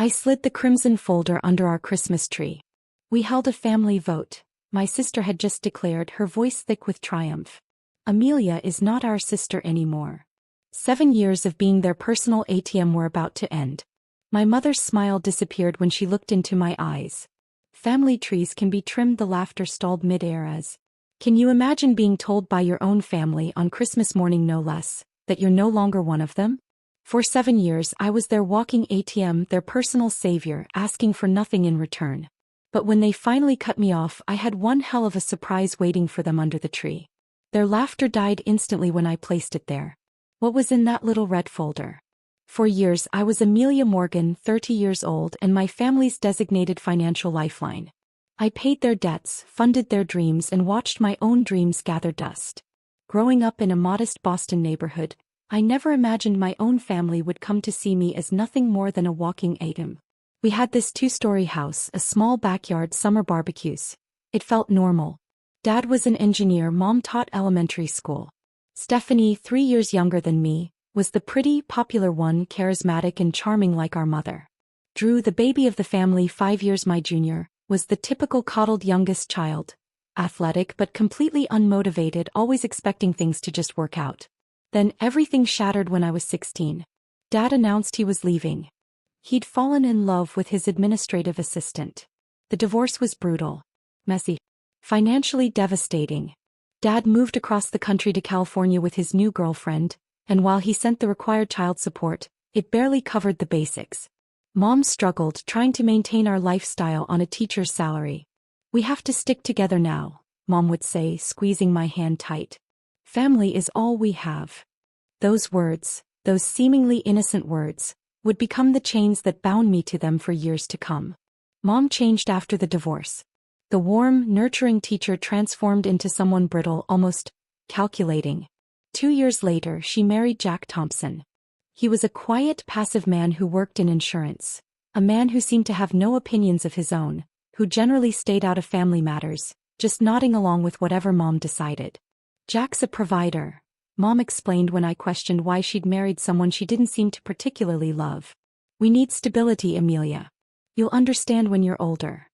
I slid the crimson folder under our Christmas tree. We held a family vote. My sister had just declared, her voice thick with triumph. Amelia is not our sister anymore. 7 years of being their personal ATM were about to end. My mother's smile disappeared when she looked into my eyes. Family trees can be trimmed, the laughter stalled mid-air as. Can you imagine being told by your own family on Christmas morning no less, that you're no longer one of them? For 7 years I was their walking ATM, their personal savior, asking for nothing in return. But when they finally cut me off, I had one hell of a surprise waiting for them under the tree. Their laughter died instantly when I placed it there. What was in that little red folder? For years I was Amelia Morgan, 30 years old, and my family's designated financial lifeline. I paid their debts, funded their dreams, and watched my own dreams gather dust. Growing up in a modest Boston neighborhood, I never imagined my own family would come to see me as nothing more than a walking ATM. We had this 2-story house, a small backyard, summer barbecues. It felt normal. Dad was an engineer, Mom taught elementary school. Stephanie, 3 years younger than me, was the pretty, popular one, charismatic and charming like our mother. Drew, the baby of the family, 5 years my junior, was the typical coddled youngest child. Athletic but completely unmotivated, always expecting things to just work out. Then everything shattered when I was 16. Dad announced he was leaving. He'd fallen in love with his administrative assistant. The divorce was brutal, messy, financially devastating. Dad moved across the country to California with his new girlfriend, and while he sent the required child support, it barely covered the basics. Mom struggled trying to maintain our lifestyle on a teacher's salary. "We have to stick together now," Mom would say, squeezing my hand tight. "Family is all we have." Those words, those seemingly innocent words, would become the chains that bound me to them for years to come. Mom changed after the divorce. The warm, nurturing teacher transformed into someone brittle, almost calculating. 2 years later, she married Jack Thompson. He was a quiet, passive man who worked in insurance, a man who seemed to have no opinions of his own, who generally stayed out of family matters, just nodding along with whatever Mom decided. "Jack's a provider," Mom explained when I questioned why she'd married someone she didn't seem to particularly love. "We need stability, Amelia. You'll understand when you're older."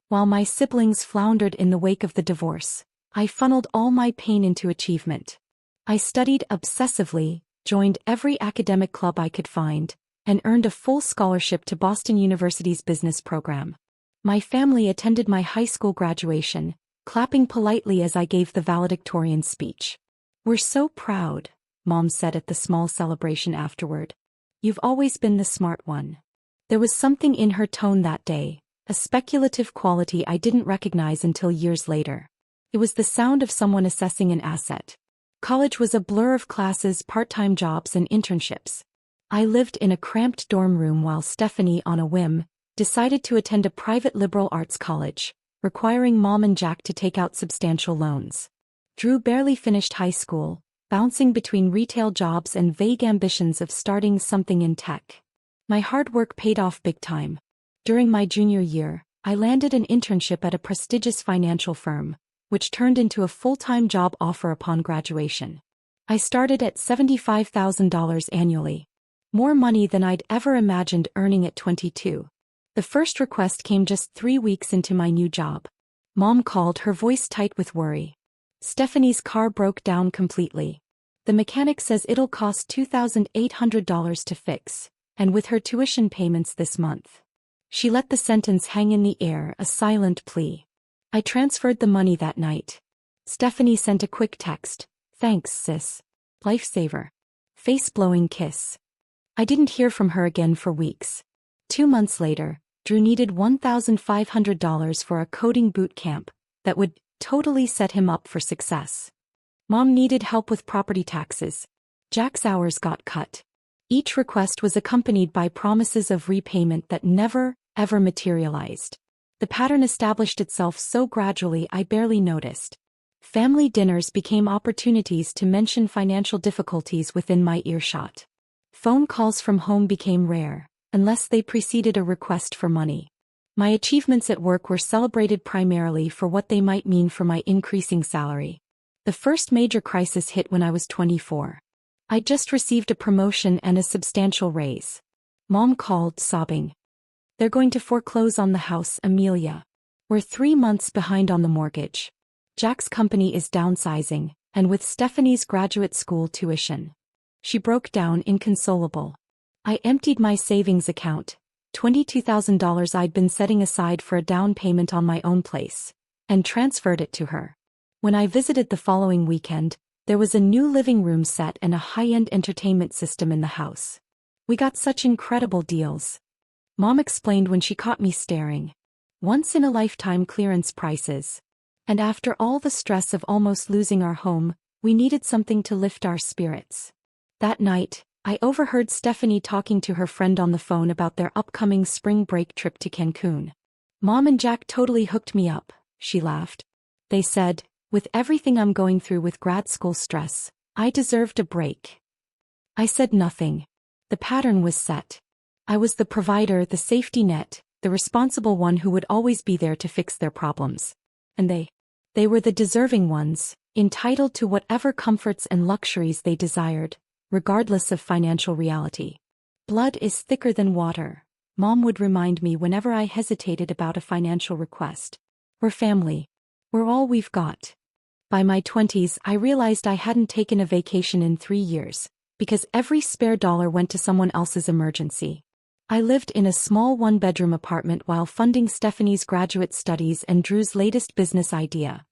While my siblings floundered in the wake of the divorce, I funneled all my pain into achievement. I studied obsessively, joined every academic club I could find, and earned a full scholarship to Boston University's business program. My family attended my high school graduation, clapping politely as I gave the valedictorian speech. "We're so proud," Mom said at the small celebration afterward. "You've always been the smart one." There was something in her tone that day, a speculative quality I didn't recognize until years later. It was the sound of someone assessing an asset. College was a blur of classes, part-time jobs, and internships. I lived in a cramped dorm room while Stephanie, on a whim, decided to attend a private liberal arts college, requiring Mom and Jack to take out substantial loans. Drew barely finished high school, bouncing between retail jobs and vague ambitions of starting something in tech. My hard work paid off big time. During my junior year, I landed an internship at a prestigious financial firm, which turned into a full-time job offer upon graduation. I started at $75,000 annually. More money than I'd ever imagined earning at 22. The first request came just 3 weeks into my new job. Mom called, her voice tight with worry. "Stephanie's car broke down completely. The mechanic says it'll cost $2,800 to fix, and with her tuition payments this month." She let the sentence hang in the air, a silent plea. I transferred the money that night. Stephanie sent a quick text. "Thanks, sis. Lifesaver." Face-blowing kiss. I didn't hear from her again for weeks. 2 months later, Drew needed $1,500 for a coding boot camp that would totally set him up for success. Mom needed help with property taxes. Jack's hours got cut. Each request was accompanied by promises of repayment that never, ever materialized. The pattern established itself so gradually I barely noticed. Family dinners became opportunities to mention financial difficulties within my earshot. Phone calls from home became rare, unless they preceded a request for money. My achievements at work were celebrated primarily for what they might mean for my increasing salary. The first major crisis hit when I was 24. I'd just received a promotion and a substantial raise. Mom called, sobbing. They're going to foreclose on the house, Amelia. We're 3 months behind on the mortgage. Jack's company is downsizing, and with Stephanie's graduate school tuition. She broke down inconsolable. I emptied my savings account, $22,000 I'd been setting aside for a down payment on my own place, and transferred it to her. When I visited the following weekend, there was a new living room set and a high-end entertainment system in the house. We got such incredible deals. Mom explained when she caught me staring. Once-in-a-lifetime clearance prices. And after all the stress of almost losing our home, we needed something to lift our spirits. That night, I overheard Stephanie talking to her friend on the phone about their upcoming spring break trip to Cancun. Mom and Jack totally hooked me up, she laughed. They said, with everything I'm going through with grad school stress, I deserved a break. I said nothing. The pattern was set. I was the provider, the safety net, the responsible one who would always be there to fix their problems. And they were the deserving ones, entitled to whatever comforts and luxuries they desired, regardless of financial reality. Blood is thicker than water, Mom would remind me whenever I hesitated about a financial request. We're family. We're all we've got. By my 20s, I realized I hadn't taken a vacation in 3 years, because every spare dollar went to someone else's emergency. I lived in a small one-bedroom apartment while funding Stephanie's graduate studies and Drew's latest business idea,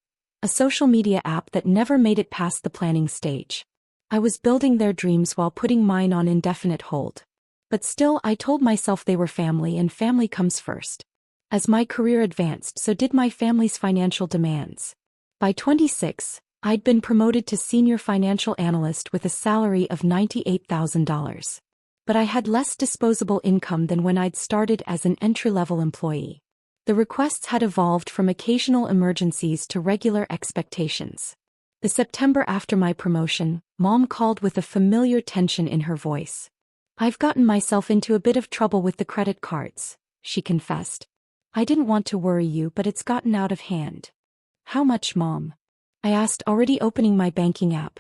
a social media app that never made it past the planning stage. I was building their dreams while putting mine on indefinite hold. But still, I told myself they were family and family comes first. As my career advanced, so did my family's financial demands. By 26, I'd been promoted to senior financial analyst with a salary of $98,000. But I had less disposable income than when I'd started as an entry-level employee. The requests had evolved from occasional emergencies to regular expectations. The September after my promotion, Mom called with a familiar tension in her voice. I've gotten myself into a bit of trouble with the credit cards, she confessed. I didn't want to worry you, but it's gotten out of hand. How much, Mom? I asked, already opening my banking app.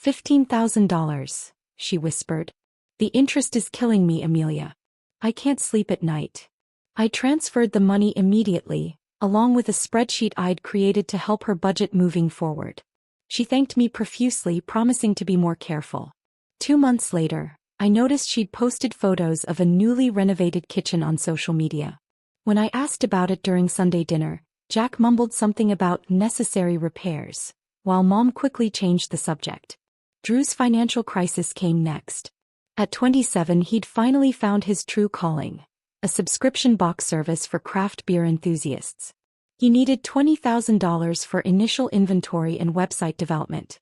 $15,000, she whispered. The interest is killing me, Amelia. I can't sleep at night. I transferred the money immediately, along with a spreadsheet I'd created to help her budget moving forward. She thanked me profusely, promising to be more careful. 2 months later, I noticed she'd posted photos of a newly renovated kitchen on social media. When I asked about it during Sunday dinner, Jack mumbled something about necessary repairs, while Mom quickly changed the subject. Drew's financial crisis came next. At 27, he'd finally found his true calling, a subscription box service for craft beer enthusiasts. He needed $20,000 for initial inventory and website development.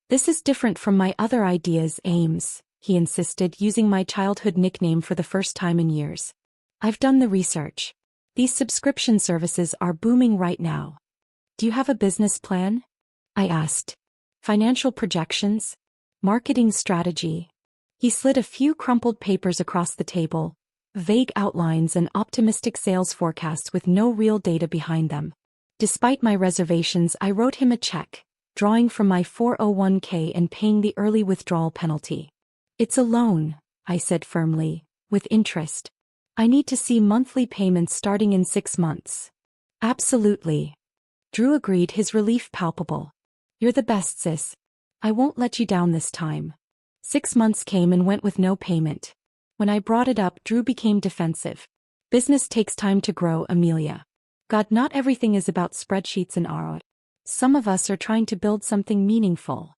This is different from my other ideas, Ames, he insisted, using my childhood nickname for the first time in years. I've done the research. These subscription services are booming right now. Do you have a business plan? I asked. Financial projections? Marketing strategy? He slid a few crumpled papers across the table, vague outlines and optimistic sales forecasts with no real data behind them. Despite my reservations, I wrote him a check, drawing from my 401k and paying the early withdrawal penalty. It's a loan, I said firmly, with interest. I need to see monthly payments starting in 6 months. Absolutely. Drew agreed, his relief palpable. You're the best, sis. I won't let you down this time. 6 months came and went with no payment. When I brought it up, Drew became defensive. Business takes time to grow, Amelia. God, not everything is about spreadsheets and ROI. Some of us are trying to build something meaningful.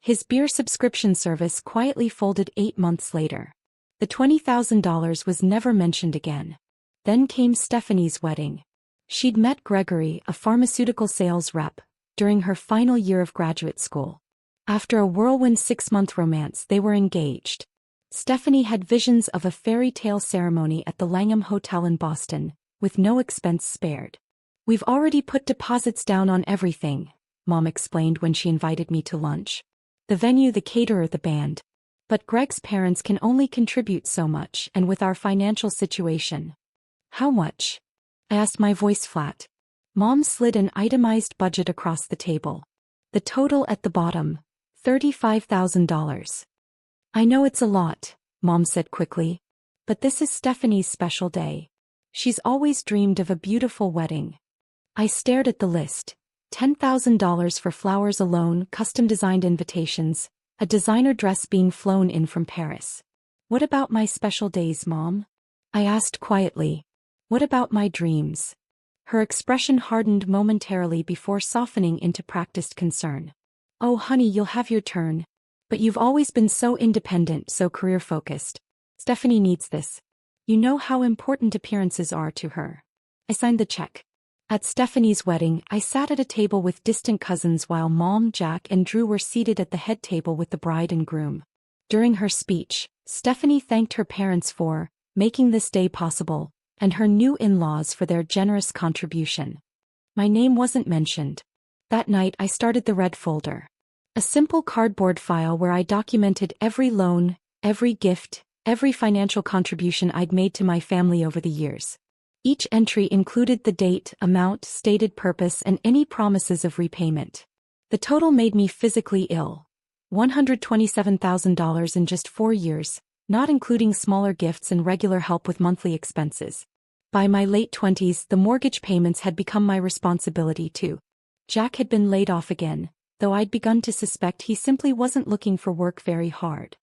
His beer subscription service quietly folded 8 months later. The $20,000 was never mentioned again. Then came Stephanie's wedding. She'd met Gregory, a pharmaceutical sales rep, during her final year of graduate school. After a whirlwind 6-month romance, they were engaged. Stephanie had visions of a fairy tale ceremony at the Langham Hotel in Boston, with no expense spared. We've already put deposits down on everything, Mom explained when she invited me to lunch. The venue, the caterer, the band. But Greg's parents can only contribute so much, and with our financial situation. How much? I asked, my voice flat. Mom slid an itemized budget across the table. The total at the bottom, $35,000. I know it's a lot, Mom said quickly. But this is Stephanie's special day. She's always dreamed of a beautiful wedding. I stared at the list. $10,000 for flowers alone, custom-designed invitations, a designer dress being flown in from Paris. What about my special days, Mom? I asked quietly. What about my dreams? Her expression hardened momentarily before softening into practiced concern. Oh honey, you'll have your turn. But you've always been so independent, so career-focused. Stephanie needs this. You know how important appearances are to her. I signed the check. At Stephanie's wedding, I sat at a table with distant cousins while Mom, Jack, and Drew were seated at the head table with the bride and groom. During her speech, Stephanie thanked her parents for making this day possible, and her new in-laws for their generous contribution. My name wasn't mentioned. That night I started the red folder. A simple cardboard file where I documented every loan, every gift, every financial contribution I'd made to my family over the years. Each entry included the date, amount, stated purpose, and any promises of repayment. The total made me physically ill. $127,000 in just 4 years, not including smaller gifts and regular help with monthly expenses. By my late 20s, the mortgage payments had become my responsibility too. Jack had been laid off again, though I'd begun to suspect he simply wasn't looking for work very hard.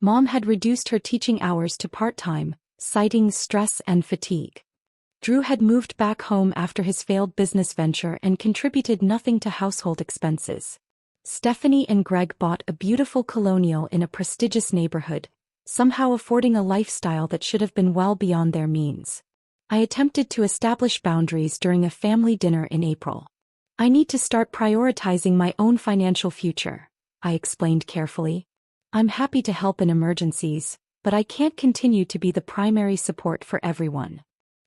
Mom had reduced her teaching hours to part-time, citing stress and fatigue. Drew had moved back home after his failed business venture and contributed nothing to household expenses. Stephanie and Greg bought a beautiful colonial in a prestigious neighborhood, somehow affording a lifestyle that should have been well beyond their means. I attempted to establish boundaries during a family dinner in April. I need to start prioritizing my own financial future, I explained carefully. I'm happy to help in emergencies, but I can't continue to be the primary support for everyone.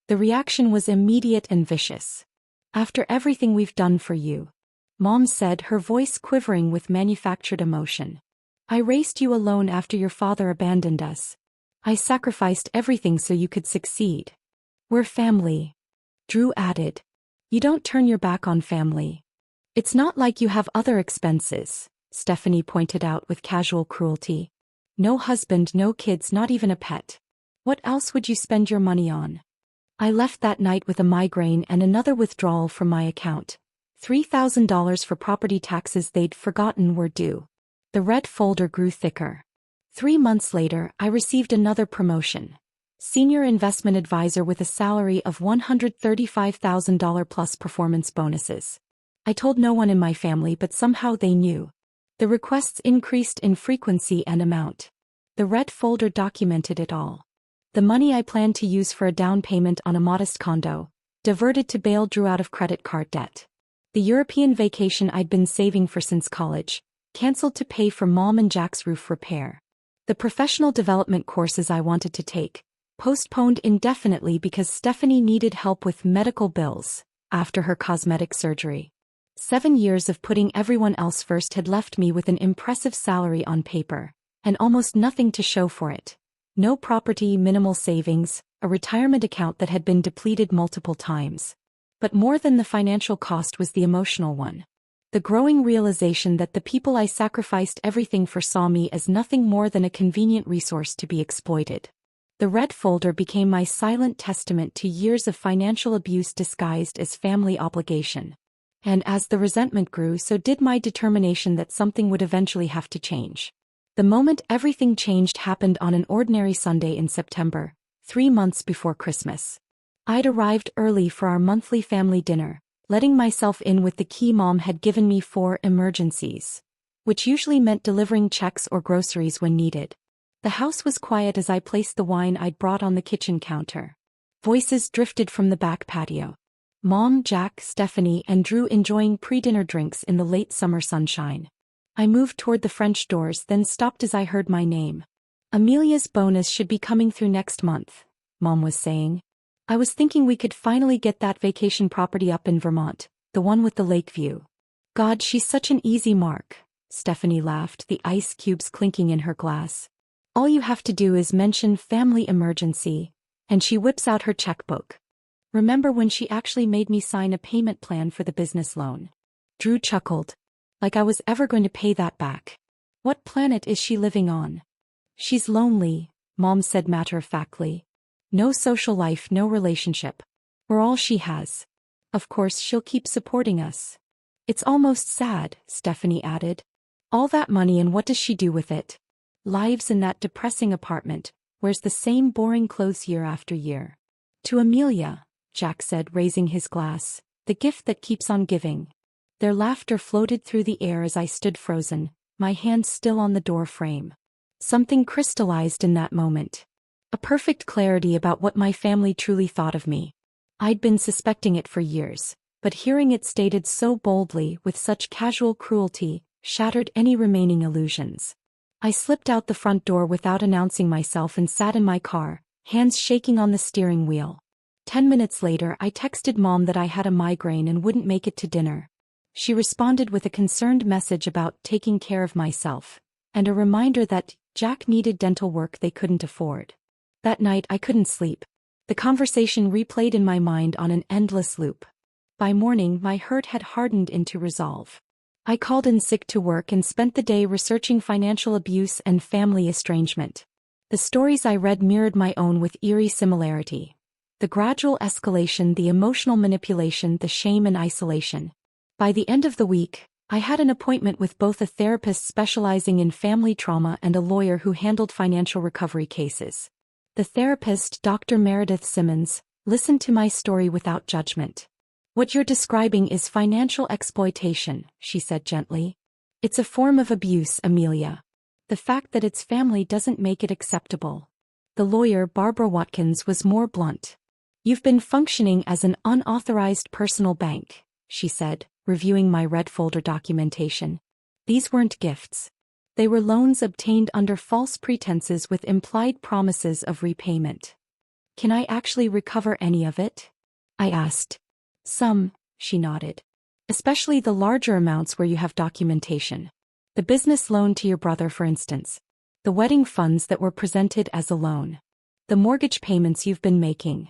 The reaction was immediate and vicious. After everything we've done for you, Mom said, her voice quivering with manufactured emotion. I raised you alone after your father abandoned us. I sacrificed everything so you could succeed. We're family. Drew added. You don't turn your back on family. It's not like you have other expenses, Stephanie pointed out with casual cruelty. No husband, no kids, not even a pet. What else would you spend your money on? I left that night with a migraine and another withdrawal from my account. $3,000 for property taxes they'd forgotten were due. The red folder grew thicker. 3 months later, I received another promotion. Senior investment advisor with a salary of $135,000 plus performance bonuses. I told no one in my family, but somehow they knew. The requests increased in frequency and amount. The red folder documented it all. The money I planned to use for a down payment on a modest condo, diverted to bail Drew out of credit card debt. The European vacation I'd been saving for since college, canceled to pay for Mom and Jack's roof repair. The professional development courses I wanted to take, postponed indefinitely because Stephanie needed help with medical bills after her cosmetic surgery. 7 years of putting everyone else first had left me with an impressive salary on paper, and almost nothing to show for it. No property, minimal savings, a retirement account that had been depleted multiple times. But more than the financial cost was the emotional one. The growing realization that the people I sacrificed everything for saw me as nothing more than a convenient resource to be exploited. The red folder became my silent testament to years of financial abuse disguised as family obligation. And as the resentment grew, so did my determination that something would eventually have to change. The moment everything changed happened on an ordinary Sunday in September, 3 months before Christmas. I'd arrived early for our monthly family dinner, letting myself in with the key Mom had given me for emergencies, which usually meant delivering checks or groceries when needed. The house was quiet as I placed the wine I'd brought on the kitchen counter. Voices drifted from the back patio. Mom, Jack, Stephanie, and Drew enjoying pre-dinner drinks in the late summer sunshine. I moved toward the French doors, then stopped as I heard my name. Amelia's bonus should be coming through next month, Mom was saying. I was thinking we could finally get that vacation property up in Vermont, the one with the lake view. God, she's such an easy mark, Stephanie laughed, the ice cubes clinking in her glass. All you have to do is mention family emergency, and she whips out her checkbook. Remember when she actually made me sign a payment plan for the business loan? Drew chuckled. Like I was ever going to pay that back. What planet is she living on? She's lonely, Mom said matter-of-factly. No social life, no relationship. We're all she has. Of course she'll keep supporting us. It's almost sad, Stephanie added. All that money, and what does she do with it? Lives in that depressing apartment, wears the same boring clothes year after year. To Amelia, Jack said, raising his glass, the gift that keeps on giving. Their laughter floated through the air as I stood frozen, my hand still on the door frame. Something crystallized in that moment. A perfect clarity about what my family truly thought of me. I'd been suspecting it for years, but hearing it stated so boldly with such casual cruelty shattered any remaining illusions. I slipped out the front door without announcing myself and sat in my car, hands shaking on the steering wheel. 10 minutes later I texted Mom that I had a migraine and wouldn't make it to dinner. She responded with a concerned message about taking care of myself, and a reminder that Jack needed dental work they couldn't afford. That night I couldn't sleep. The conversation replayed in my mind on an endless loop. By morning my hurt had hardened into resolve. I called in sick to work and spent the day researching financial abuse and family estrangement. The stories I read mirrored my own with eerie similarity. The gradual escalation, the emotional manipulation, the shame and isolation. By the end of the week, I had an appointment with both a therapist specializing in family trauma and a lawyer who handled financial recovery cases. The therapist, Dr. Meredith Simmons, listened to my story without judgment. What you're describing is financial exploitation, she said gently. It's a form of abuse, Amelia. The fact that it's family doesn't make it acceptable. The lawyer, Barbara Watkins, was more blunt. You've been functioning as an unauthorized personal bank, she said, reviewing my red folder documentation. These weren't gifts. They were loans obtained under false pretenses with implied promises of repayment. Can I actually recover any of it? I asked. Some, she nodded. Especially the larger amounts where you have documentation. The business loan to your brother, for instance. The wedding funds that were presented as a loan. The mortgage payments you've been making.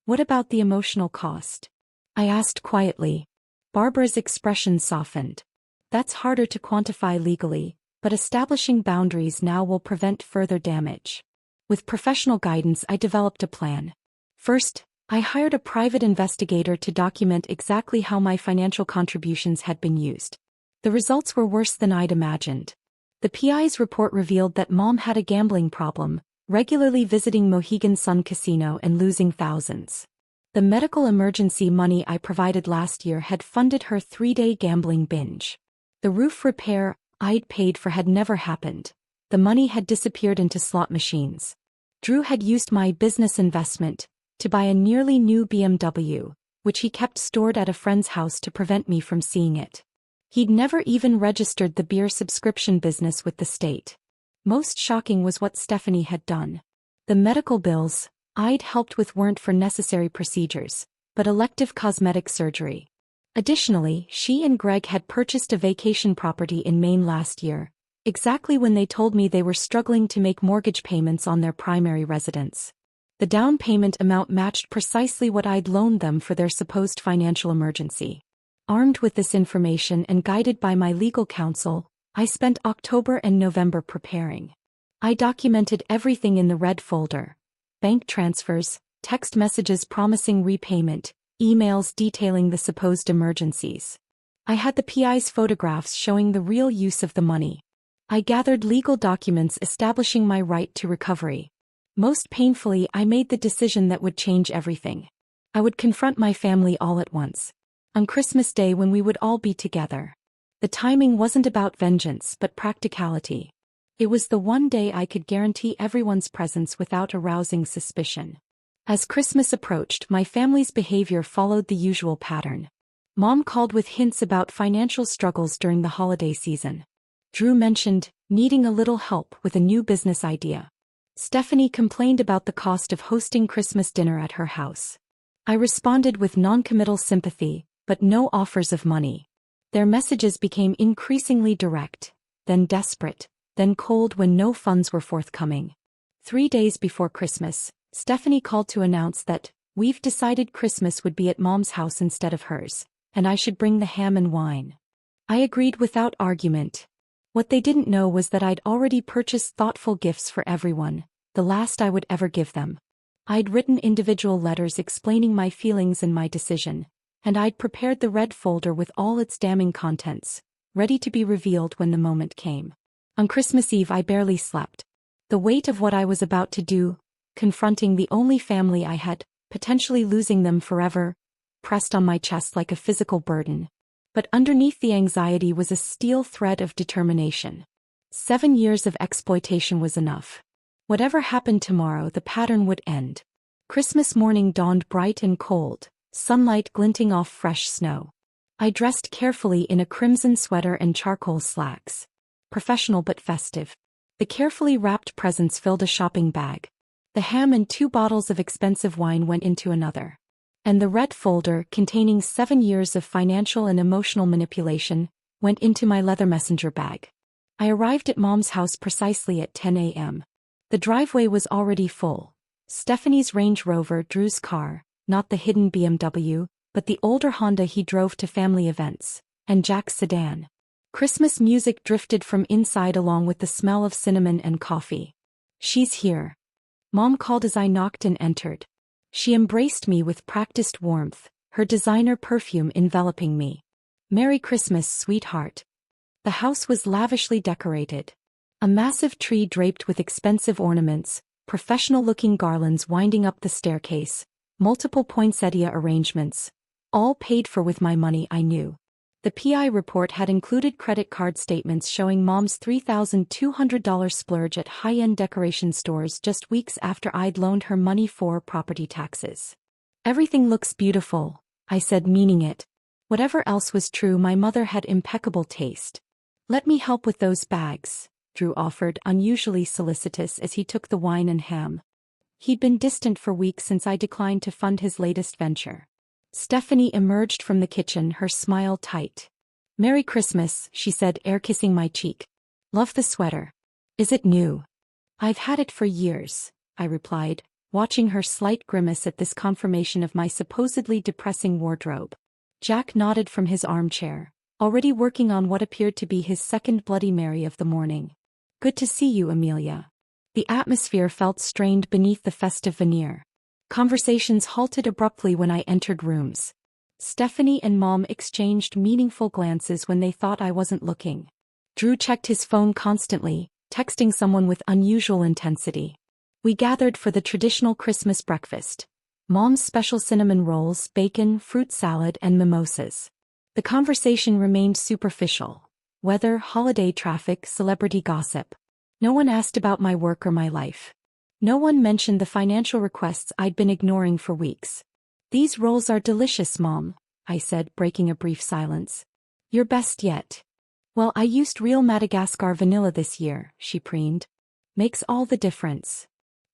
What about the emotional cost? I asked quietly. Barbara's expression softened. That's harder to quantify legally, but establishing boundaries now will prevent further damage. With professional guidance, I developed a plan. First, I hired a private investigator to document exactly how my financial contributions had been used. The results were worse than I'd imagined. The PI's report revealed that Mom had a gambling problem, regularly visiting Mohegan Sun Casino and losing thousands. The medical emergency money I provided last year had funded her 3-day gambling binge. The roof repair I'd paid for had never happened. The money had disappeared into slot machines. Drew had used my business investment to buy a nearly new BMW, which he kept stored at a friend's house to prevent me from seeing it. He'd never even registered the beer subscription business with the state. Most shocking was what Stephanie had done. The medical bills I'd helped with weren't for necessary procedures, but elective cosmetic surgery. Additionally, she and Greg had purchased a vacation property in Maine last year, exactly when they told me they were struggling to make mortgage payments on their primary residence. The down payment amount matched precisely what I'd loaned them for their supposed financial emergency. Armed with this information and guided by my legal counsel, I spent October and November preparing. I documented everything in the red folder. Bank transfers, text messages promising repayment, emails detailing the supposed emergencies. I had the PI's photographs showing the real use of the money. I gathered legal documents establishing my right to recovery. Most painfully, I made the decision that would change everything. I would confront my family all at once. On Christmas Day, when we would all be together. The timing wasn't about vengeance but practicality. It was the one day I could guarantee everyone's presence without arousing suspicion. As Christmas approached, my family's behavior followed the usual pattern. Mom called with hints about financial struggles during the holiday season. Drew mentioned needing a little help with a new business idea. Stephanie complained about the cost of hosting Christmas dinner at her house. I responded with non-committal sympathy, but no offers of money. Their messages became increasingly direct, then desperate, then cold when no funds were forthcoming. 3 days before Christmas, Stephanie called to announce that we've decided Christmas would be at Mom's house instead of hers, and I should bring the ham and wine. I agreed without argument. What they didn't know was that I'd already purchased thoughtful gifts for everyone, the last I would ever give them. I'd written individual letters explaining my feelings and my decision, and I'd prepared the red folder with all its damning contents, ready to be revealed when the moment came. On Christmas Eve I barely slept. The weight of what I was about to do, confronting the only family I had, potentially losing them forever, pressed on my chest like a physical burden. But underneath the anxiety was a steel thread of determination. 7 years of exploitation was enough. Whatever happened tomorrow, the pattern would end. Christmas morning dawned bright and cold, sunlight glinting off fresh snow. I dressed carefully in a crimson sweater and charcoal slacks. Professional but festive. The carefully wrapped presents filled a shopping bag. The ham and 2 bottles of expensive wine went into another. And the red folder, containing 7 years of financial and emotional manipulation, went into my leather messenger bag. I arrived at Mom's house precisely at 10 a.m. The driveway was already full. Stephanie's Range Rover, Drew's car, not the hidden BMW, but the older Honda he drove to family events, and Jack's sedan. Christmas music drifted from inside along with the smell of cinnamon and coffee. "She's here." Mom called as I knocked and entered. She embraced me with practiced warmth, her designer perfume enveloping me. "Merry Christmas, sweetheart." The house was lavishly decorated. A massive tree draped with expensive ornaments, professional-looking garlands winding up the staircase, multiple poinsettia arrangements, all paid for with my money, I knew. The PI report had included credit card statements showing Mom's $3,200 splurge at high-end decoration stores just weeks after I'd loaned her money for property taxes. "Everything looks beautiful," I said, meaning it. Whatever else was true, my mother had impeccable taste. "Let me help with those bags," Drew offered, unusually solicitous as he took the wine and ham. He'd been distant for weeks since I declined to fund his latest venture. Stephanie emerged from the kitchen, her smile tight. "Merry Christmas," she said, air-kissing my cheek. "Love the sweater. Is it new?" "I've had it for years," I replied, watching her slight grimace at this confirmation of my supposedly depressing wardrobe. Jack nodded from his armchair, already working on what appeared to be his second Bloody Mary of the morning. "Good to see you, Amelia." The atmosphere felt strained beneath the festive veneer. Conversations halted abruptly when I entered rooms. Stephanie and Mom exchanged meaningful glances when they thought I wasn't looking. Drew checked his phone constantly, texting someone with unusual intensity. We gathered for the traditional Christmas breakfast. Mom's special cinnamon rolls, bacon, fruit salad, and mimosas. The conversation remained superficial. Weather, holiday traffic, celebrity gossip. No one asked about my work or my life. No one mentioned the financial requests I'd been ignoring for weeks. "These rolls are delicious, Mom," I said, breaking a brief silence. "Your best yet." "Well, I used real Madagascar vanilla this year," she preened. "Makes all the difference."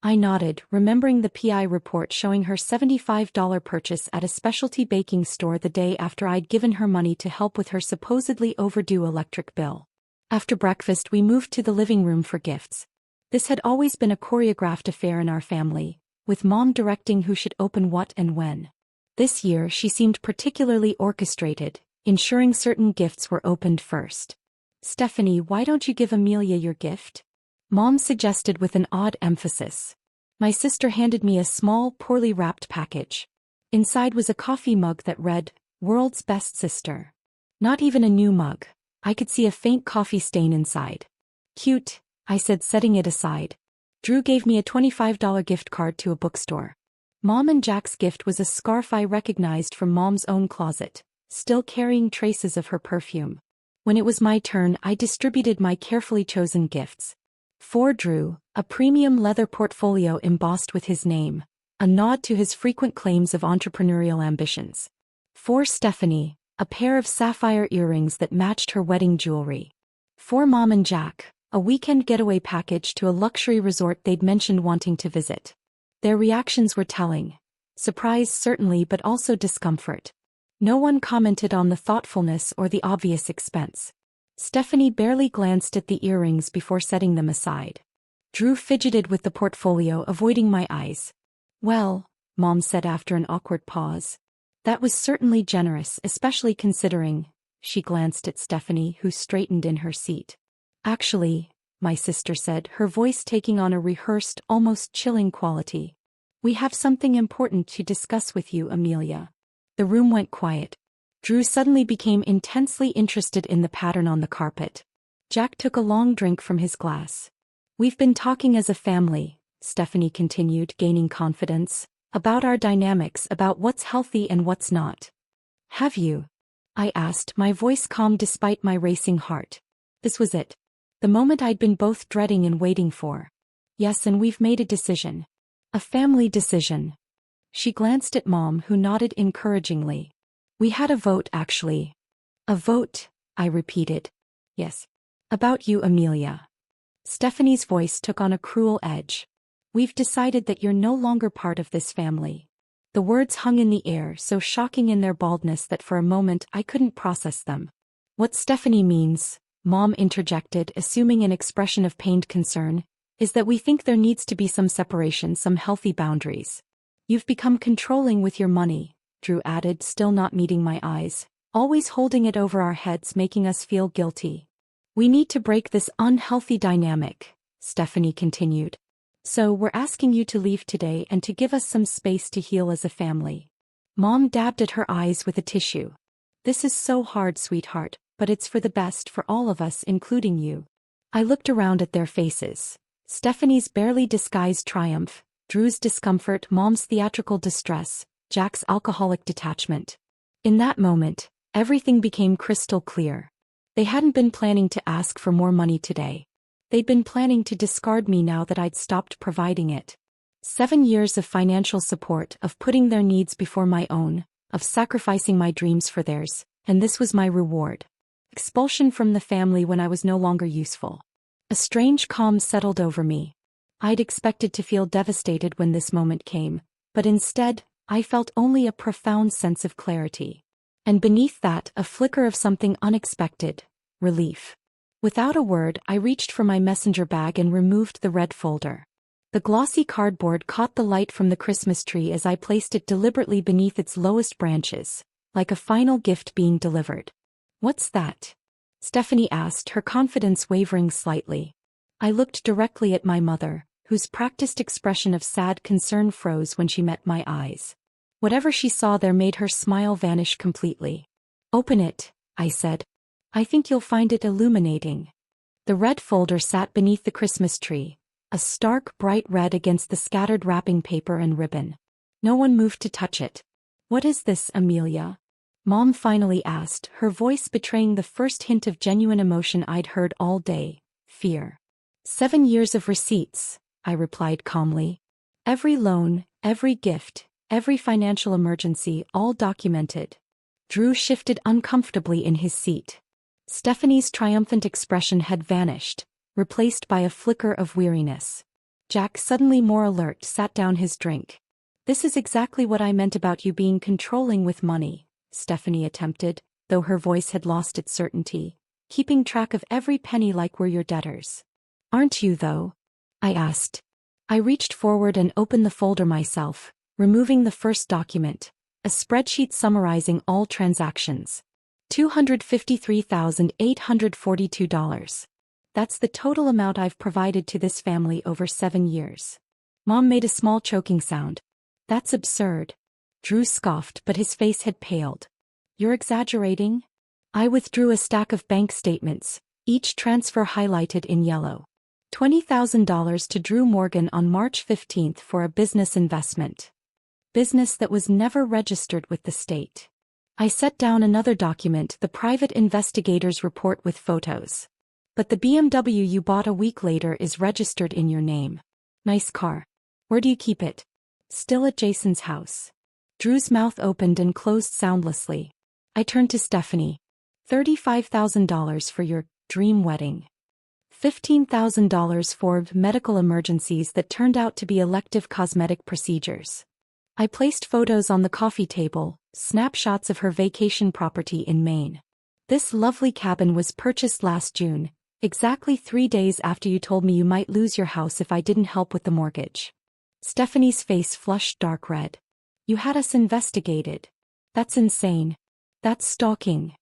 I nodded, remembering the PI report showing her $75 purchase at a specialty baking store the day after I'd given her money to help with her supposedly overdue electric bill. After breakfast we moved to the living room for gifts. This had always been a choreographed affair in our family, with Mom directing who should open what and when. This year she seemed particularly orchestrated, ensuring certain gifts were opened first. "Stephanie, why don't you give Amelia your gift?" Mom suggested with an odd emphasis. My sister handed me a small, poorly wrapped package. Inside was a coffee mug that read, "World's Best Sister." Not even a new mug. I could see a faint coffee stain inside. "Cute," I said, setting it aside. Drew gave me a $25 gift card to a bookstore. Mom and Jack's gift was a scarf I recognized from Mom's own closet, still carrying traces of her perfume. When it was my turn, I distributed my carefully chosen gifts. For Drew, a premium leather portfolio embossed with his name, a nod to his frequent claims of entrepreneurial ambitions. For Stephanie, a pair of sapphire earrings that matched her wedding jewelry. For Mom and Jack, a weekend getaway package to a luxury resort they'd mentioned wanting to visit. Their reactions were telling. Surprise certainly, but also discomfort. No one commented on the thoughtfulness or the obvious expense. Stephanie barely glanced at the earrings before setting them aside. Drew fidgeted with the portfolio, avoiding my eyes. "Well," Mom said after an awkward pause. "That was certainly generous, especially considering." She glanced at Stephanie, who straightened in her seat. "Actually," my sister said, her voice taking on a rehearsed, almost chilling quality. We have something important to discuss with you, Amelia. The room went quiet. Drew suddenly became intensely interested in the pattern on the carpet. Jack took a long drink from his glass. We've been talking as a family, Stephanie continued, gaining confidence, about our dynamics, about what's healthy and what's not. Have you? I asked, my voice calm despite my racing heart. This was it. The moment I'd been both dreading and waiting for. Yes, and we've made a decision. A family decision. She glanced at Mom, who nodded encouragingly. We had a vote, actually. A vote, I repeated. Yes. About you, Amelia. Stephanie's voice took on a cruel edge. We've decided that you're no longer part of this family. The words hung in the air, so shocking in their baldness that for a moment I couldn't process them. What Stephanie means, Mom interjected, assuming an expression of pained concern, is that we think there needs to be some separation, some healthy boundaries. You've become controlling with your money, Drew added, still not meeting my eyes, always holding it over our heads, making us feel guilty. We need to break this unhealthy dynamic, Stephanie continued. So we're asking you to leave today and to give us some space to heal as a family. Mom dabbed at her eyes with a tissue. This is so hard, sweetheart, but it's for the best for all of us, including you. I looked around at their faces. Stephanie's barely disguised triumph, Drew's discomfort, Mom's theatrical distress, Jack's alcoholic detachment. In that moment, everything became crystal clear. They hadn't been planning to ask for more money today. They'd been planning to discard me now that I'd stopped providing it. 7 years of financial support, of putting their needs before my own, of sacrificing my dreams for theirs, and this was my reward. Expulsion from the family when I was no longer useful. A strange calm settled over me. I'd expected to feel devastated when this moment came, but instead, I felt only a profound sense of clarity. And beneath that, a flicker of something unexpected, relief. Without a word, I reached for my messenger bag and removed the red folder. The glossy cardboard caught the light from the Christmas tree as I placed it deliberately beneath its lowest branches, like a final gift being delivered. What's that? Stephanie asked, her confidence wavering slightly. I looked directly at my mother, whose practiced expression of sad concern froze when she met my eyes. Whatever she saw there made her smile vanish completely. Open it, I said. I think you'll find it illuminating. The red folder sat beneath the Christmas tree, a stark, bright red against the scattered wrapping paper and ribbon. No one moved to touch it. What is this, Amelia? Mom finally asked, her voice betraying the first hint of genuine emotion I'd heard all day, fear. 7 years of receipts, I replied calmly. Every loan, every gift, every financial emergency, all documented. Drew shifted uncomfortably in his seat. Stephanie's triumphant expression had vanished, replaced by a flicker of weariness. Jack, suddenly more alert, sat down his drink. This is exactly what I meant about you being controlling with money, Stephanie attempted, though her voice had lost its certainty. Keeping track of every penny like we're your debtors. Aren't you, though? I asked. I reached forward and opened the folder myself, removing the first document, a spreadsheet summarizing all transactions. $253,842. That's the total amount I've provided to this family over 7 years. Mom made a small choking sound. That's absurd. Drew scoffed, but his face had paled. You're exaggerating? I withdrew a stack of bank statements, each transfer highlighted in yellow. $20,000 to Drew Morgan on March 15th for a business investment. Business that was never registered with the state. I set down another document, the private investigator's report with photos. But the BMW you bought a week later is registered in your name. Nice car. Where do you keep it? Still at Jason's house. Drew's mouth opened and closed soundlessly. I turned to Stephanie. $35,000 for your dream wedding. $15,000 for medical emergencies that turned out to be elective cosmetic procedures. I placed photos on the coffee table, snapshots of her vacation property in Maine. This lovely cabin was purchased last June, exactly 3 days after you told me you might lose your house if I didn't help with the mortgage. Stephanie's face flushed dark red. You had us investigated. That's insane. That's stalking.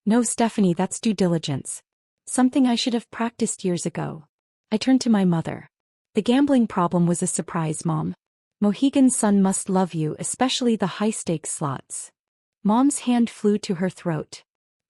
No, Stephanie, that's due diligence. Something I should have practiced years ago. I turned to my mother. The gambling problem was a surprise, Mom. Mohegan's son must love you, especially the high-stakes slots. Mom's hand flew to her throat.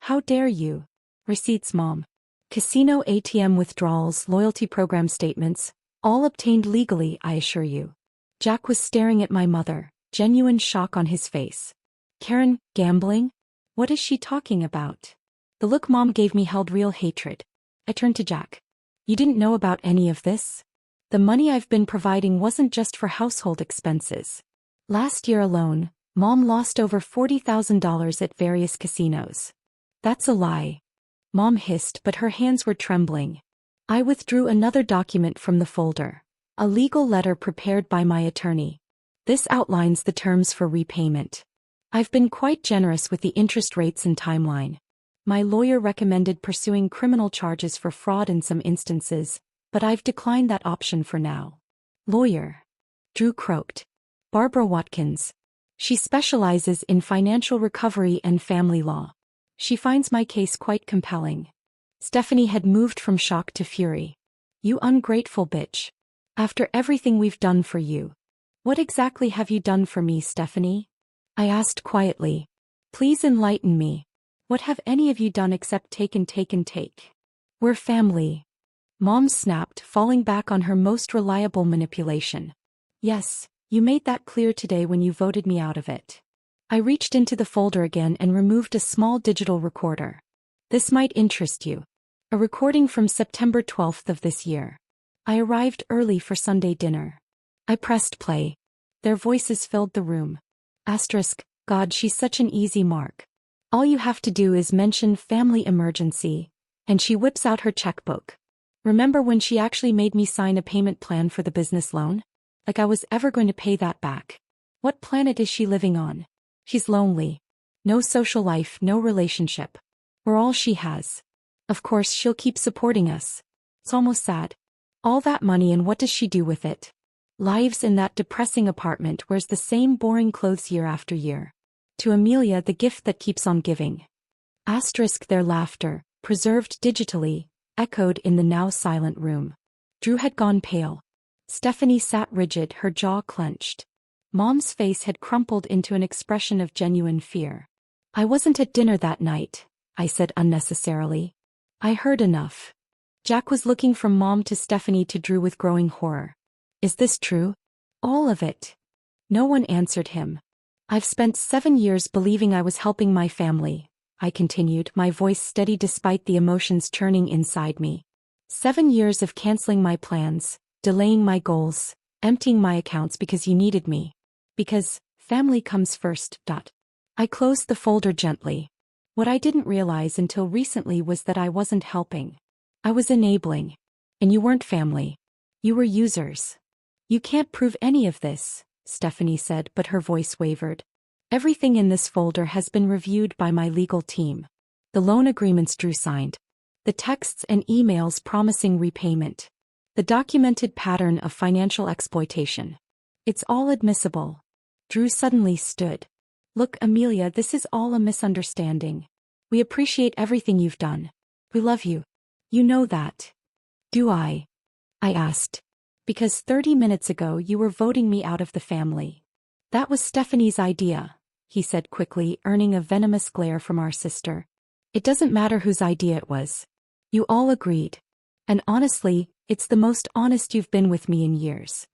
How dare you? Receipts, Mom. Casino ATM withdrawals, loyalty program statements, all obtained legally, I assure you. Jack was staring at my mother, genuine shock on his face. Karen, gambling? What is she talking about? The look Mom gave me held real hatred. I turned to Jack. You didn't know about any of this? The money I've been providing wasn't just for household expenses. Last year alone, Mom lost over $40,000 at various casinos. That's a lie. Mom hissed, but her hands were trembling. I withdrew another document from the folder. A legal letter prepared by my attorney. This outlines the terms for repayment. I've been quite generous with the interest rates and timeline. My lawyer recommended pursuing criminal charges for fraud in some instances, but I've declined that option for now. Lawyer. Drew croaked. Barbara Watkins. She specializes in financial recovery and family law. She finds my case quite compelling. Stephanie had moved from shock to fury. You ungrateful bitch. After everything we've done for you. What exactly have you done for me, Stephanie? I asked quietly. Please enlighten me. What have any of you done except take? We're family. Mom snapped, falling back on her most reliable manipulation. Yes, you made that clear today when you voted me out of it. I reached into the folder again and removed a small digital recorder. This might interest you. A recording from September 12th of this year. I arrived early for Sunday dinner. I pressed play. Their voices filled the room. Asterisk, God, she's such an easy mark. All you have to do is mention family emergency, and she whips out her checkbook. Remember when she actually made me sign a payment plan for the business loan? Like I was ever going to pay that back. What planet is she living on? She's lonely. No social life, no relationship. We're all she has. Of course she'll keep supporting us. It's almost sad. All that money, and what does she do with it? Lives in that depressing apartment, wears the same boring clothes year after year. To Amelia, the gift that keeps on giving. Asterisk, their laughter, preserved digitally, echoed in the now silent room. Drew had gone pale. Stephanie sat rigid, her jaw clenched. Mom's face had crumpled into an expression of genuine fear. I wasn't at dinner that night, I said unnecessarily. I heard enough. Jack was looking from Mom to Stephanie to Drew with growing horror. Is this true? All of it? No one answered him. I've spent 7 years believing I was helping my family, I continued, my voice steady despite the emotions churning inside me. 7 years of canceling my plans, delaying my goals, emptying my accounts because you needed me. Because family comes first. I closed the folder gently. What I didn't realize until recently was that I wasn't helping. I was enabling. And you weren't family. You were users. You can't prove any of this, Stephanie said, but her voice wavered. Everything in this folder has been reviewed by my legal team. The loan agreements Drew signed. The texts and emails promising repayment. The documented pattern of financial exploitation. It's all admissible. Drew suddenly stood. Look, Amelia, this is all a misunderstanding. We appreciate everything you've done. We love you. You know that. Do I? I asked. Because 30 minutes ago you were voting me out of the family. That was Stephanie's idea, he said quickly, earning a venomous glare from our sister. It doesn't matter whose idea it was. You all agreed. And honestly, it's the most honest you've been with me in years.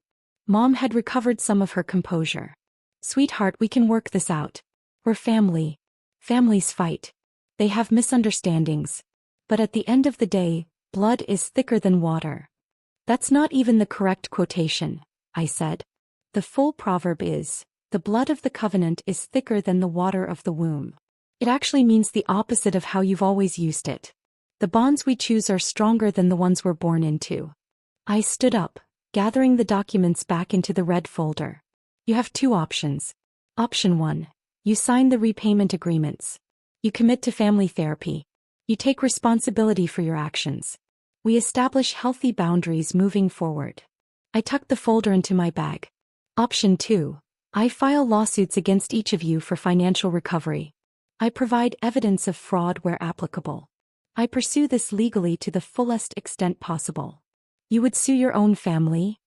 Mom had recovered some of her composure. Sweetheart, we can work this out. We're family. Families fight. They have misunderstandings. But at the end of the day, blood is thicker than water. That's not even the correct quotation, I said. The full proverb is, the blood of the covenant is thicker than the water of the womb. It actually means the opposite of how you've always used it. The bonds we choose are stronger than the ones we're born into. I stood up, gathering the documents back into the red folder. You have 2 options. Option 1. You sign the repayment agreements. You commit to family therapy. You take responsibility for your actions. We establish healthy boundaries moving forward. I tucked the folder into my bag. Option 2. I file lawsuits against each of you for financial recovery. I provide evidence of fraud where applicable. I pursue this legally to the fullest extent possible. You would sue your own family?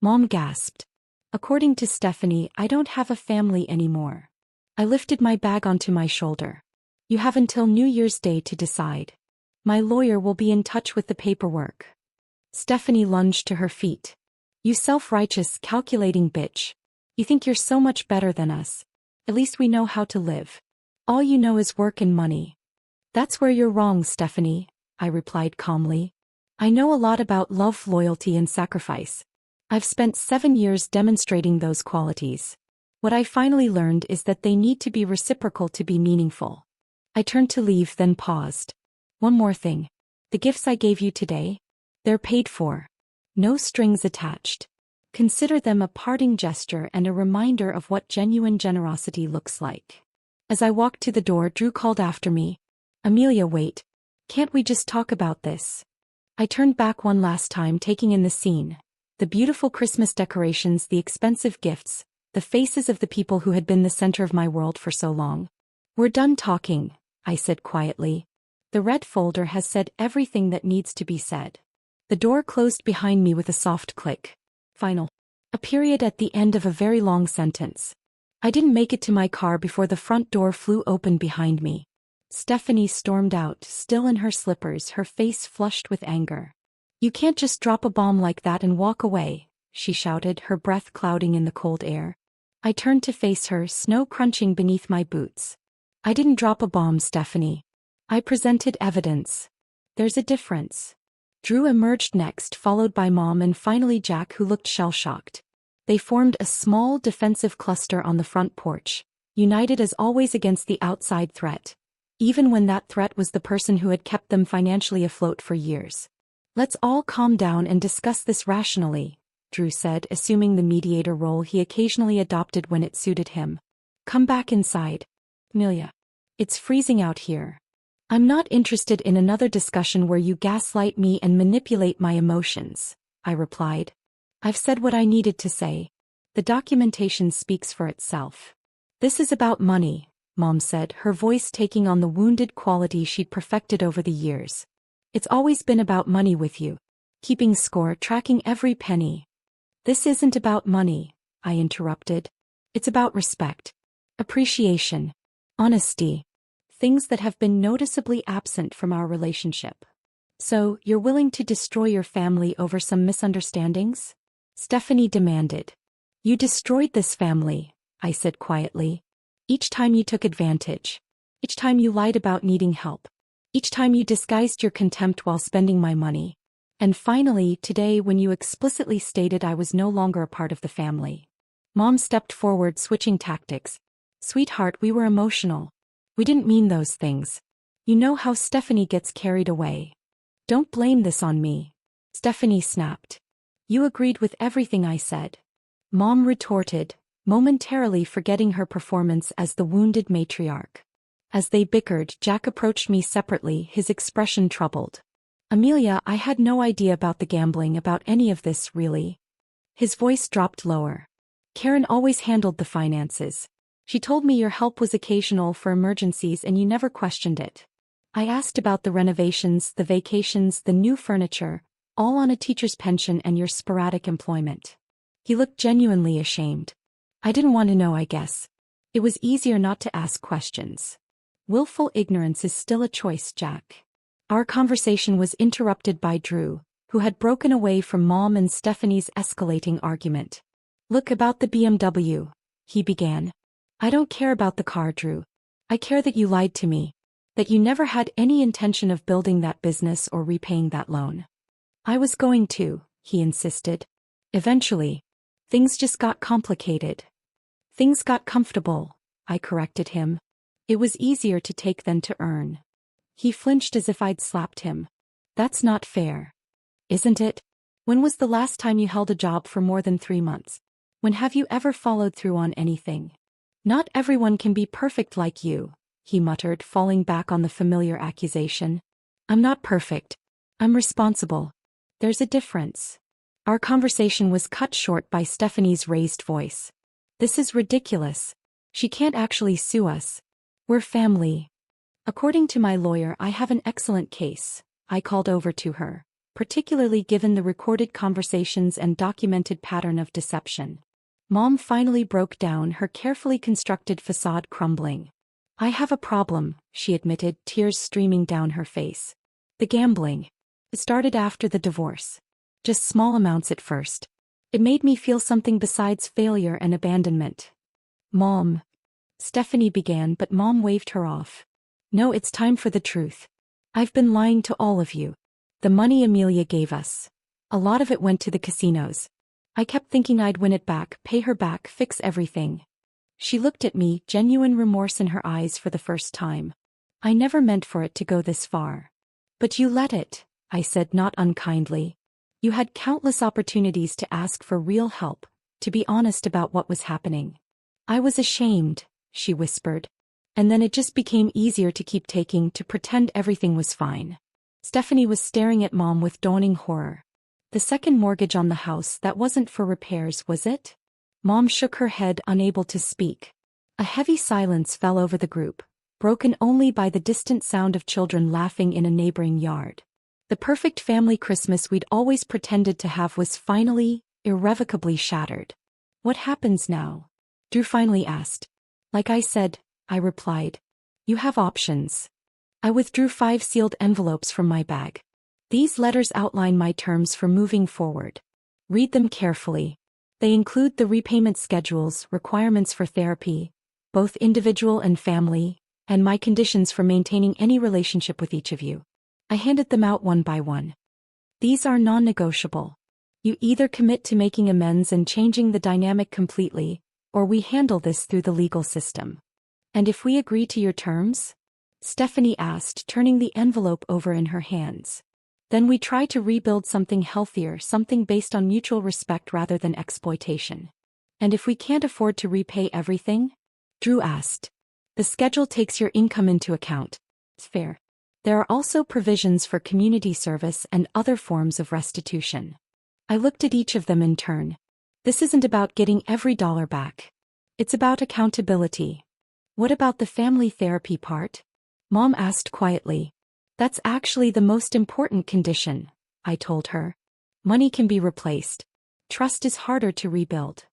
Mom gasped. According to Stephanie, I don't have a family anymore. I lifted my bag onto my shoulder. You have until New Year's Day to decide. My lawyer will be in touch with the paperwork. Stephanie lunged to her feet. You self-righteous, calculating bitch. You think you're so much better than us. At least we know how to live. All you know is work and money. That's where you're wrong, Stephanie, I replied calmly. I know a lot about love, loyalty, and sacrifice. I've spent 7 years demonstrating those qualities. What I finally learned is that they need to be reciprocal to be meaningful. I turned to leave, then paused. One more thing. The gifts I gave you today? They're paid for. No strings attached. Consider them a parting gesture and a reminder of what genuine generosity looks like. As I walked to the door, Drew called after me. Amelia, wait. Can't we just talk about this? I turned back one last time, taking in the scene. The beautiful Christmas decorations, the expensive gifts, the faces of the people who had been the center of my world for so long. We're done talking, I said quietly. The red folder has said everything that needs to be said. The door closed behind me with a soft click. Final. A period at the end of a very long sentence. I didn't make it to my car before the front door flew open behind me. Stephanie stormed out, still in her slippers, her face flushed with anger. You can't just drop a bomb like that and walk away, she shouted, her breath clouding in the cold air. I turned to face her, snow crunching beneath my boots. I didn't drop a bomb, Stephanie. I presented evidence. There's a difference. Drew emerged next, followed by Mom and finally Jack, who looked shell-shocked. They formed a small defensive cluster on the front porch, united as always against the outside threat, even when that threat was the person who had kept them financially afloat for years. Let's all calm down and discuss this rationally, Drew said, assuming the mediator role he occasionally adopted when it suited him. Come back inside. Amelia. It's freezing out here. I'm not interested in another discussion where you gaslight me and manipulate my emotions, I replied. I've said what I needed to say. The documentation speaks for itself. This is about money, Mom said, her voice taking on the wounded quality she'd perfected over the years. It's always been about money with you. Keeping score, tracking every penny. This isn't about money, I interrupted. It's about respect. Appreciation. Honesty. Things that have been noticeably absent from our relationship. So, you're willing to destroy your family over some misunderstandings? Stephanie demanded. You destroyed this family, I said quietly. Each time you took advantage. Each time you lied about needing help. Each time you disguised your contempt while spending my money. And finally, today, when you explicitly stated I was no longer a part of the family. Mom stepped forward, switching tactics. Sweetheart, we were emotional. We didn't mean those things. You know how Stephanie gets carried away. Don't blame this on me. Stephanie snapped. You agreed with everything I said. Mom retorted, momentarily forgetting her performance as the wounded matriarch. As they bickered, Jack approached me separately, his expression troubled. Amelia, I had no idea about the gambling, about any of this, really. His voice dropped lower. Karen always handled the finances. She told me your help was occasional for emergencies and you never questioned it. I asked about the renovations, the vacations, the new furniture, all on a teacher's pension and your sporadic employment. He looked genuinely ashamed. I didn't want to know, I guess. It was easier not to ask questions. Willful ignorance is still a choice, Jack. Our conversation was interrupted by Drew, who had broken away from Mom and Stephanie's escalating argument. Look, about the BMW, he began. I don't care about the car, Drew. I care that you lied to me. That you never had any intention of building that business or repaying that loan. I was going to, he insisted. Eventually. Things just got complicated. Things got comfortable, I corrected him. It was easier to take than to earn. He flinched as if I'd slapped him. That's not fair. Isn't it? When was the last time you held a job for more than 3 months? When have you ever followed through on anything? Not everyone can be perfect like you, he muttered, falling back on the familiar accusation. I'm not perfect. I'm responsible. There's a difference. Our conversation was cut short by Stephanie's raised voice. This is ridiculous. She can't actually sue us. We're family. According to my lawyer, I have an excellent case, I called over to her, particularly given the recorded conversations and documented pattern of deception. Mom finally broke down, her carefully constructed facade crumbling. I have a problem, she admitted, tears streaming down her face. The gambling. It started after the divorce. Just small amounts at first. It made me feel something besides failure and abandonment. Mom. Stephanie began, but Mom waved her off. No, it's time for the truth. I've been lying to all of you. The money Amelia gave us. A lot of it went to the casinos. I kept thinking I'd win it back, pay her back, fix everything. She looked at me, genuine remorse in her eyes for the first time. I never meant for it to go this far. But you let it, I said, not unkindly. You had countless opportunities to ask for real help, to be honest about what was happening. I was ashamed, she whispered. And then it just became easier to keep taking, to pretend everything was fine. Stephanie was staring at Mom with dawning horror. The second mortgage on the house, that wasn't for repairs, was it? Mom shook her head, unable to speak. A heavy silence fell over the group, broken only by the distant sound of children laughing in a neighboring yard. The perfect family Christmas we'd always pretended to have was finally, irrevocably shattered. What happens now? Drew finally asked. Like I said, I replied. You have options. I withdrew 5 sealed envelopes from my bag. These letters outline my terms for moving forward. Read them carefully. They include the repayment schedules, requirements for therapy, both individual and family, and my conditions for maintaining any relationship with each of you. I handed them out one by one. These are non-negotiable. You either commit to making amends and changing the dynamic completely, or we handle this through the legal system. And if we agree to your terms? Stephanie asked, turning the envelope over in her hands. Then we try to rebuild something healthier, something based on mutual respect rather than exploitation. And if we can't afford to repay everything? Drew asked. The schedule takes your income into account. It's fair. There are also provisions for community service and other forms of restitution. I looked at each of them in turn. This isn't about getting every dollar back. It's about accountability. What about the family therapy part? Mom asked quietly. That's actually the most important condition, I told her. Money can be replaced. Trust is harder to rebuild.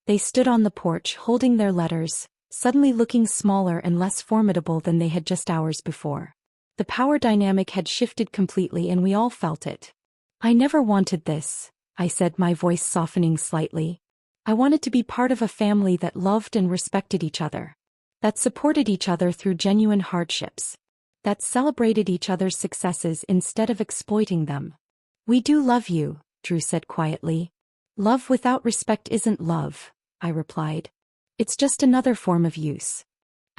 They stood on the porch holding their letters, suddenly looking smaller and less formidable than they had just hours before. The power dynamic had shifted completely and we all felt it. I never wanted this, I said, my voice softening slightly. I wanted to be part of a family that loved and respected each other. That supported each other through genuine hardships. That celebrated each other's successes instead of exploiting them. We do love you, Drew said quietly. Love without respect isn't love, I replied. It's just another form of use.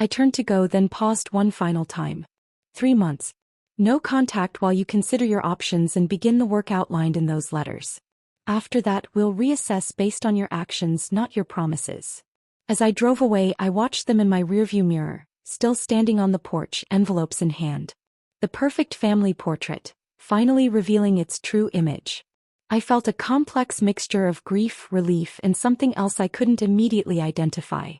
I turned to go, then paused one final time. 3 months. No contact while you consider your options and begin the work outlined in those letters. After that, we'll reassess based on your actions, not your promises. As I drove away, I watched them in my rearview mirror, still standing on the porch, envelopes in hand. The perfect family portrait, finally revealing its true image. I felt a complex mixture of grief, relief, and something else I couldn't immediately identify.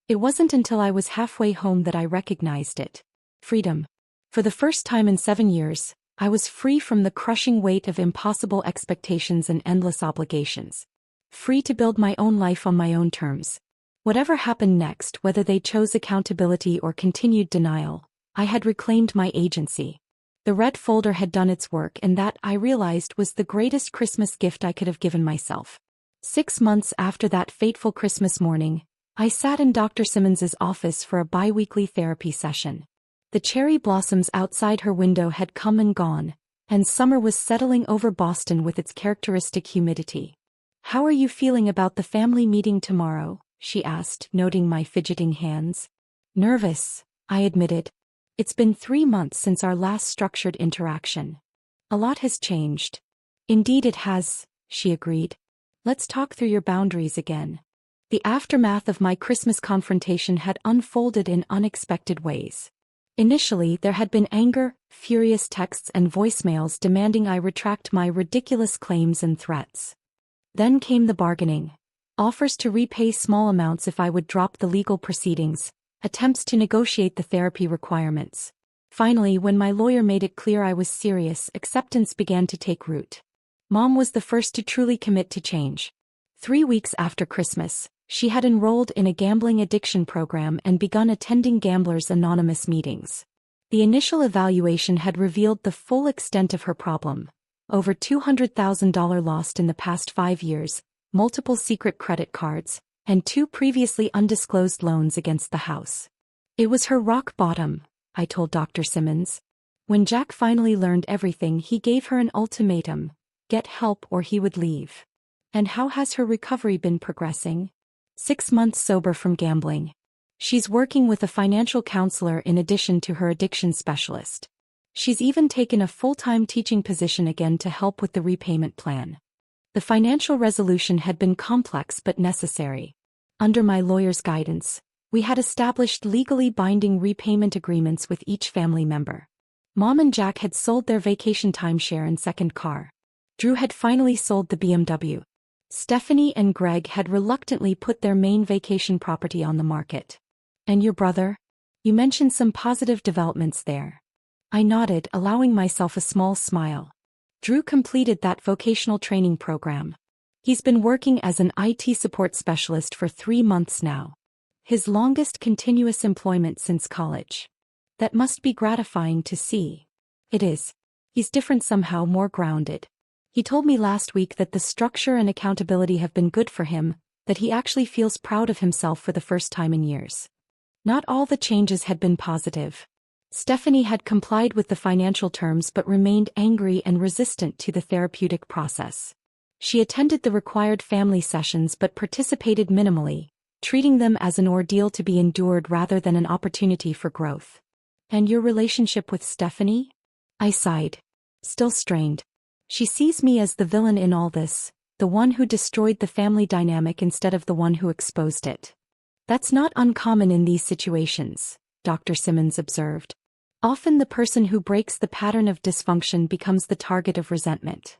It wasn't until I was halfway home that I recognized it. Freedom. For the first time in 7 years, I was free from the crushing weight of impossible expectations and endless obligations. Free to build my own life on my own terms. Whatever happened next, whether they chose accountability or continued denial, I had reclaimed my agency. The red folder had done its work, and that, I realized, was the greatest Christmas gift I could have given myself. 6 months after that fateful Christmas morning, I sat in Dr. Simmons's office for a bi-weekly therapy session. The cherry blossoms outside her window had come and gone, and summer was settling over Boston with its characteristic humidity. How are you feeling about the family meeting tomorrow? She asked, noting my fidgeting hands. Nervous, I admitted. It's been 3 months since our last structured interaction. A lot has changed. Indeed it has, she agreed. Let's talk through your boundaries again. The aftermath of my Christmas confrontation had unfolded in unexpected ways. Initially, there had been anger, furious texts and voicemails demanding I retract my ridiculous claims and threats. Then came the bargaining. Offers to repay small amounts if I would drop the legal proceedings, attempts to negotiate the therapy requirements. Finally, when my lawyer made it clear I was serious, acceptance began to take root. Mom was the first to truly commit to change. 3 weeks after Christmas, She had enrolled in a gambling addiction program and begun attending Gamblers Anonymous meetings. The initial evaluation had revealed the full extent of her problem. Over $200,000 lost in the past 5 years, multiple secret credit cards, and 2 previously undisclosed loans against the house. It was her rock bottom, I told Dr. Simmons. When Jack finally learned everything, he gave her an ultimatum: get help or he would leave. And how has her recovery been progressing? 6 months sober from gambling. She's working with a financial counselor in addition to her addiction specialist. She's even taken a full-time teaching position again to help with the repayment plan. The financial resolution had been complex but necessary. Under my lawyer's guidance, we had established legally binding repayment agreements with each family member. Mom and Jack had sold their vacation timeshare and second car. Drew had finally sold the BMW. Stephanie and Greg had reluctantly put their main vacation property on the market. And your brother? You mentioned some positive developments there. I nodded, allowing myself a small smile. Drew completed that vocational training program. He's been working as an IT support specialist for 3 months now. His longest continuous employment since college. That must be gratifying to see. It is. He's different somehow, more grounded. He told me last week that the structure and accountability have been good for him, that he actually feels proud of himself for the first time in years. Not all the changes had been positive. Stephanie had complied with the financial terms but remained angry and resistant to the therapeutic process. She attended the required family sessions but participated minimally, treating them as an ordeal to be endured rather than an opportunity for growth. And your relationship with Stephanie? I sighed. Still strained. She sees me as the villain in all this, the one who destroyed the family dynamic instead of the one who exposed it. That's not uncommon in these situations, Dr. Simmons observed. Often the person who breaks the pattern of dysfunction becomes the target of resentment.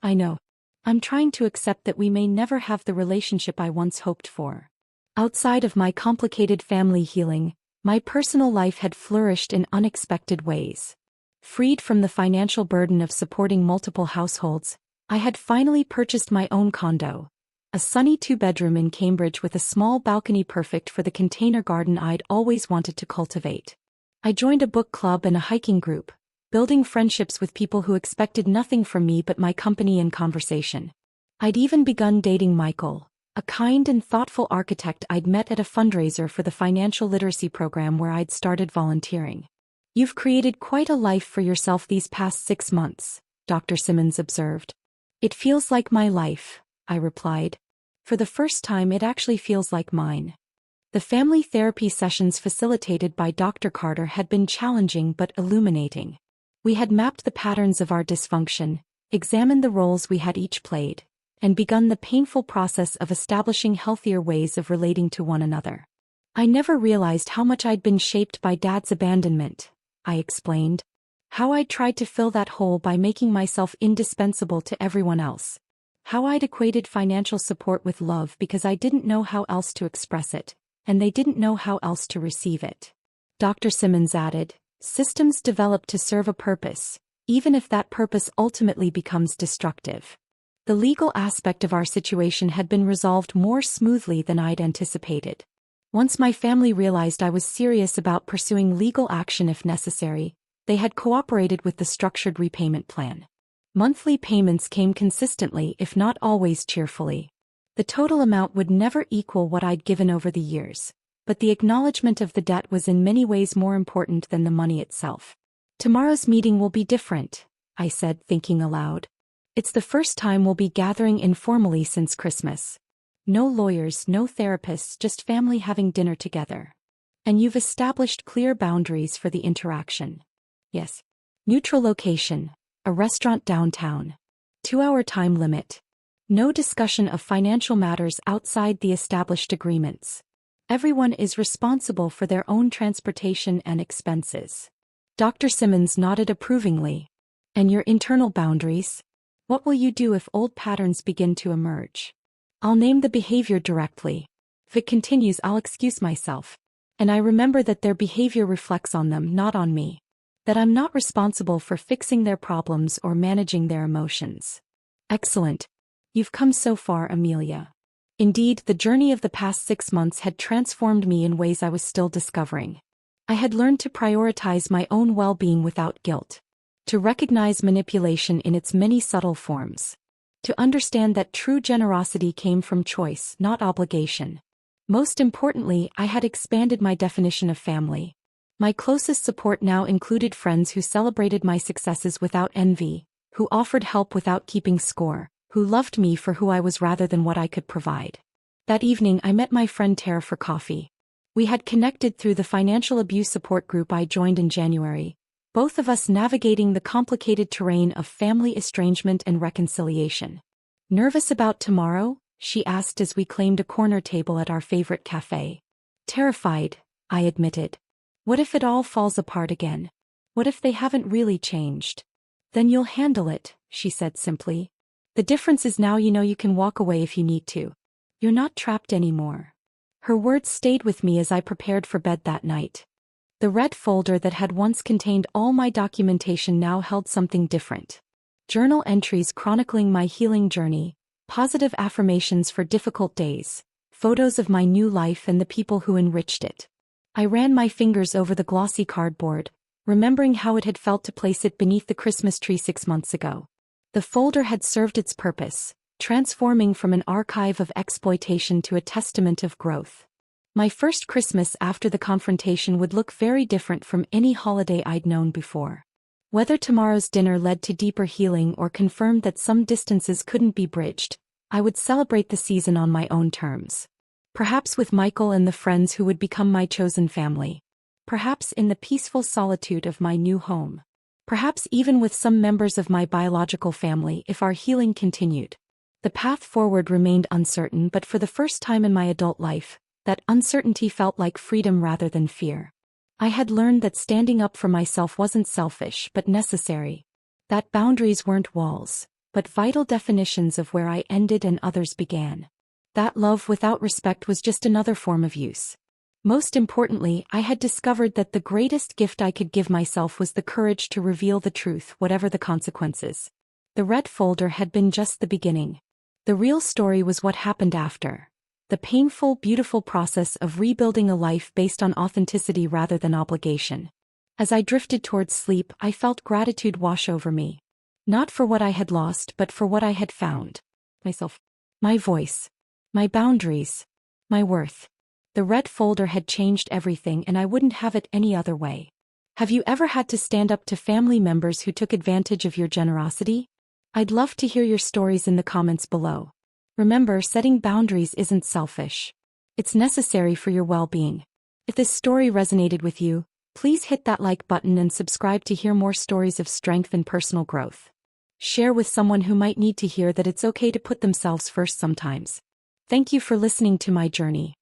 I know. I'm trying to accept that we may never have the relationship I once hoped for. Outside of my complicated family healing, my personal life had flourished in unexpected ways. Freed from the financial burden of supporting multiple households, I had finally purchased my own condo. A sunny 2-bedroom in Cambridge with a small balcony perfect for the container garden I'd always wanted to cultivate. I joined a book club and a hiking group, building friendships with people who expected nothing from me but my company and conversation. I'd even begun dating Michael, a kind and thoughtful architect I'd met at a fundraiser for the financial literacy program where I'd started volunteering. You've created quite a life for yourself these past 6 months, Dr. Simmons observed. It feels like my life, I replied. For the first time, it actually feels like mine. The family therapy sessions facilitated by Dr. Carter had been challenging but illuminating. We had mapped the patterns of our dysfunction, examined the roles we had each played, and begun the painful process of establishing healthier ways of relating to one another. I never realized how much I'd been shaped by Dad's abandonment, I explained. How I'd tried to fill that hole by making myself indispensable to everyone else. How I'd equated financial support with love because I didn't know how else to express it, and they didn't know how else to receive it. Dr. Simmons added, systems develop to serve a purpose, even if that purpose ultimately becomes destructive. The legal aspect of our situation had been resolved more smoothly than I'd anticipated. Once my family realized I was serious about pursuing legal action if necessary, they had cooperated with the structured repayment plan. Monthly payments came consistently, if not always cheerfully. The total amount would never equal what I'd given over the years, but the acknowledgement of the debt was in many ways more important than the money itself. Tomorrow's meeting will be different, I said, thinking aloud. It's the first time we'll be gathering informally since Christmas. No lawyers, no therapists, just family having dinner together. And you've established clear boundaries for the interaction. Yes. Neutral location, a restaurant downtown. 2-hour time limit. No discussion of financial matters outside the established agreements. Everyone is responsible for their own transportation and expenses. Dr. Simmons nodded approvingly. And your internal boundaries? What will you do if old patterns begin to emerge? I'll name the behavior directly. If it continues, I'll excuse myself. And I remember that their behavior reflects on them, not on me. That I'm not responsible for fixing their problems or managing their emotions. Excellent. You've come so far, Amelia. Indeed, the journey of the past 6 months had transformed me in ways I was still discovering. I had learned to prioritize my own well-being without guilt, to recognize manipulation in its many subtle forms, to understand that true generosity came from choice, not obligation. Most importantly, I had expanded my definition of family. My closest support now included friends who celebrated my successes without envy, who offered help without keeping score, who loved me for who I was rather than what I could provide. That evening I met my friend Tara for coffee. We had connected through the financial abuse support group I joined in January, both of us navigating the complicated terrain of family estrangement and reconciliation. "Nervous about tomorrow?" she asked as we claimed a corner table at our favorite cafe. "Terrified," I admitted. "What if it all falls apart again? What if they haven't really changed?" "Then you'll handle it," she said simply. "The difference is now you know you can walk away if you need to. You're not trapped anymore." Her words stayed with me as I prepared for bed that night. The red folder that had once contained all my documentation now held something different. Journal entries chronicling my healing journey, positive affirmations for difficult days, photos of my new life and the people who enriched it. I ran my fingers over the glossy cardboard, remembering how it had felt to place it beneath the Christmas tree 6 months ago. The folder had served its purpose, transforming from an archive of exploitation to a testament of growth. My first Christmas after the confrontation would look very different from any holiday I'd known before. Whether tomorrow's dinner led to deeper healing or confirmed that some distances couldn't be bridged, I would celebrate the season on my own terms. Perhaps with Michael and the friends who would become my chosen family. Perhaps in the peaceful solitude of my new home. Perhaps even with some members of my biological family if our healing continued. The path forward remained uncertain, but for the first time in my adult life, that uncertainty felt like freedom rather than fear. I had learned that standing up for myself wasn't selfish but necessary. That boundaries weren't walls, but vital definitions of where I ended and others began. That love without respect was just another form of use. Most importantly, I had discovered that the greatest gift I could give myself was the courage to reveal the truth, whatever the consequences. The red folder had been just the beginning. The real story was what happened after. The painful, beautiful process of rebuilding a life based on authenticity rather than obligation. As I drifted towards sleep, I felt gratitude wash over me. Not for what I had lost, but for what I had found. Myself. My voice. My boundaries. My worth. The red folder had changed everything, and I wouldn't have it any other way. Have you ever had to stand up to family members who took advantage of your generosity? I'd love to hear your stories in the comments below. Remember, setting boundaries isn't selfish. It's necessary for your well-being. If this story resonated with you, please hit that like button and subscribe to hear more stories of strength and personal growth. Share with someone who might need to hear that it's okay to put themselves first sometimes. Thank you for listening to my journey.